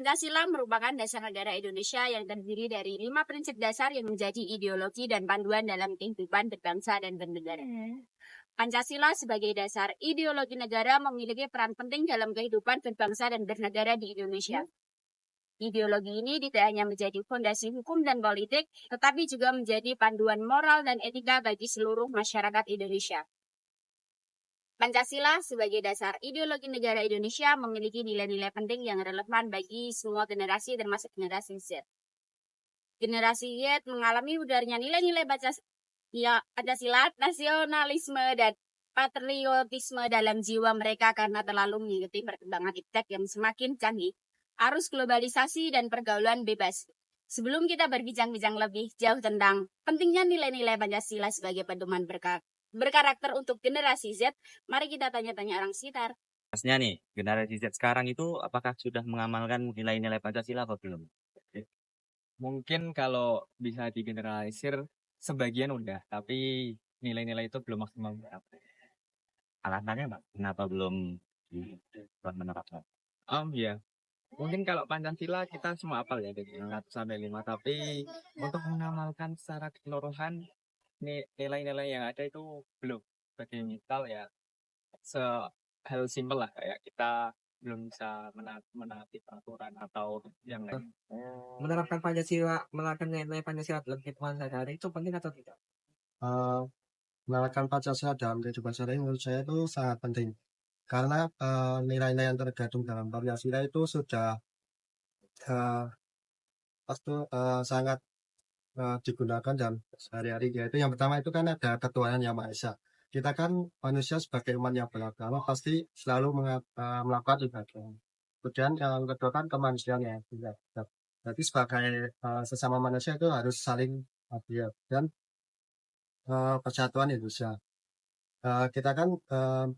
Pancasila merupakan dasar negara Indonesia yang terdiri dari 5 prinsip dasar yang menjadi ideologi dan panduan dalam kehidupan berbangsa dan bernegara. Pancasila sebagai dasar ideologi negara memiliki peran penting dalam kehidupan berbangsa dan bernegara di Indonesia. Ideologi ini tidak hanya menjadi fondasi hukum dan politik, tetapi juga menjadi panduan moral dan etika bagi seluruh masyarakat Indonesia. Pancasila sebagai dasar ideologi negara Indonesia memiliki nilai-nilai penting yang relevan bagi semua generasi termasuk generasi Z. Generasi Z mengalami mudarnya nilai-nilai Pancasila, nasionalisme, dan patriotisme dalam jiwa mereka karena terlalu mengikuti perkembangan iptek yang semakin canggih, arus globalisasi, dan pergaulan bebas. Sebelum kita berbincang-bincang lebih jauh tentang pentingnya nilai-nilai Pancasila sebagai pedoman berkarakter untuk generasi Z, mari kita tanya-tanya orang sekitar. Maksudnya nih, generasi Z sekarang itu apakah sudah mengamalkan nilai-nilai Pancasila atau belum? Mungkin kalau bisa digeneralisir sebagian udah, tapi nilai-nilai itu belum maksimal. Alasannya Pak, kenapa belum menerapkan? Ya. Mungkin kalau Pancasila kita semua hafal ya dari 1 sampai 5, tapi untuk mengamalkan secara keseluruhan nilai-nilai yang ada itu belum. Sebagai misal ya hal simpel lah kayak kita belum bisa menaati peraturan atau yang lain. Menerapkan nilai Pancasila dalam kehidupan sehari-hari itu penting atau tidak? Menerapkan Pancasila dalam kehidupan sehari menurut saya itu sangat penting karena nilai-nilai yang terkandung dalam Pancasila itu sudah sangat digunakan dalam sehari-hari, yaitu yang pertama itu kan ada ketuhanan yang Maha Esa. Kita kan manusia sebagai umat yang beragama pasti selalu melakukan ibadah. Kemudian yang kedua kan kemanusiaan ya. Jadi sebagai sesama manusia itu harus saling adil dan persatuan Indonesia. Kita kan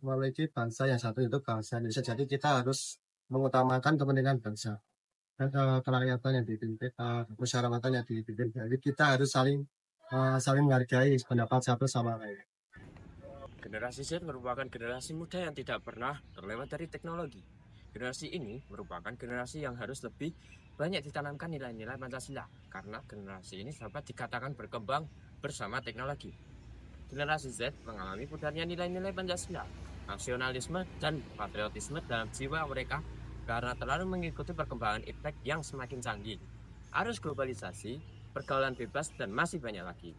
memiliki bangsa yang satu, itu bangsa Indonesia. Jadi kita harus mengutamakan kepentingan bangsa dan kerakyatan yang dipimpin, musyawaratan yang dipimpin. Jadi kita harus saling menghargai pendapat satu sama lain. Generasi Z merupakan generasi muda yang tidak pernah terlewat dari teknologi. Generasi ini merupakan generasi yang harus lebih banyak ditanamkan nilai-nilai Pancasila, karena generasi ini dapat dikatakan berkembang bersama teknologi. Generasi Z mengalami pudarnya nilai-nilai Pancasila, nasionalisme, dan patriotisme dalam jiwa mereka karena terlalu mengikuti perkembangan iptek yang semakin canggih, arus globalisasi, pergaulan bebas, dan masih banyak lagi.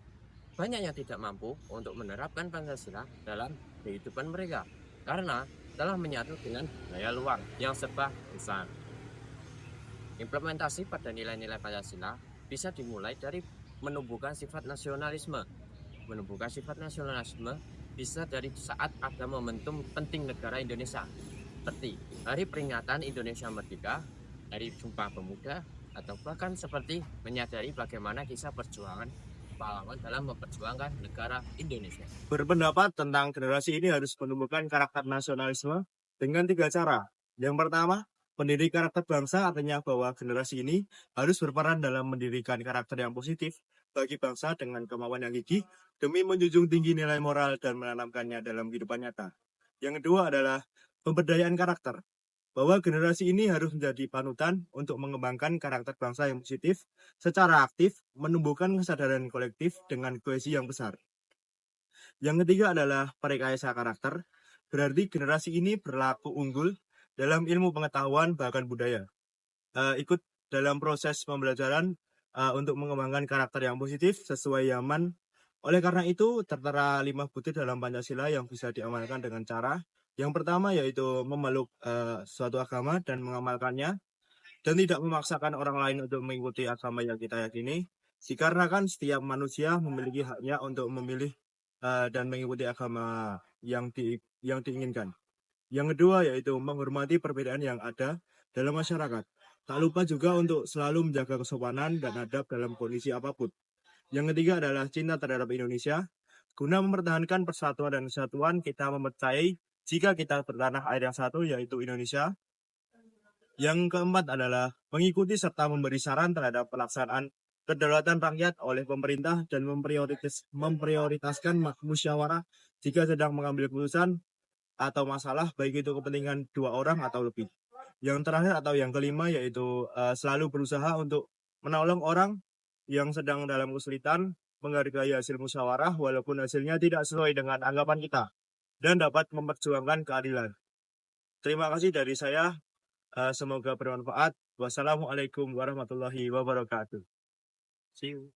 Banyak yang tidak mampu untuk menerapkan Pancasila dalam kehidupan mereka karena telah menyatu dengan daya luar yang serba besar. Implementasi pada nilai-nilai Pancasila bisa dimulai dari menumbuhkan sifat nasionalisme. Menumbuhkan sifat nasionalisme bisa dari saat ada momentum penting negara Indonesia, seperti Hari Peringatan Indonesia Merdeka, Hari Sumpah Pemuda, atau bahkan seperti menyadari bagaimana kisah perjuangan pahlawan dalam memperjuangkan negara Indonesia. Berpendapat tentang generasi ini harus menumbuhkan karakter nasionalisme dengan 3 cara. Yang pertama, pendidik karakter bangsa, artinya bahwa generasi ini harus berperan dalam mendirikan karakter yang positif bagi bangsa dengan kemauan yang gigih demi menjunjung tinggi nilai moral dan menanamkannya dalam kehidupan nyata. Yang kedua adalah pemberdayaan karakter, bahwa generasi ini harus menjadi panutan untuk mengembangkan karakter bangsa yang positif secara aktif, menumbuhkan kesadaran kolektif dengan kohesi yang besar. Yang ketiga adalah perekayasa karakter, berarti generasi ini berlaku unggul dalam ilmu pengetahuan bahkan budaya. Ikut dalam proses pembelajaran untuk mengembangkan karakter yang positif sesuai zaman. Oleh karena itu, tertera 5 butir dalam Pancasila yang bisa diamalkan dengan cara yang pertama yaitu memeluk suatu agama dan mengamalkannya, dan tidak memaksakan orang lain untuk mengikuti agama yang kita yakini, dikarenakan setiap manusia memiliki haknya untuk memilih dan mengikuti agama yang diinginkan. Yang kedua yaitu menghormati perbedaan yang ada dalam masyarakat. Tak lupa juga untuk selalu menjaga kesopanan dan adab dalam kondisi apapun. Yang ketiga adalah cinta terhadap Indonesia. Guna mempertahankan persatuan dan kesatuan, kita mempercayai jika kita bertanah air yang satu, yaitu Indonesia. Yang keempat adalah mengikuti serta memberi saran terhadap pelaksanaan kedaulatan rakyat oleh pemerintah dan memprioritaskan musyawarah jika sedang mengambil keputusan atau masalah, baik itu kepentingan 2 orang atau lebih. Yang terakhir atau yang kelima yaitu selalu berusaha untuk menolong orang yang sedang dalam kesulitan, menghargai hasil musyawarah walaupun hasilnya tidak sesuai dengan anggapan kita, dan dapat memperjuangkan keadilan. Terima kasih dari saya. Semoga bermanfaat. Wassalamualaikum warahmatullahi wabarakatuh. See you.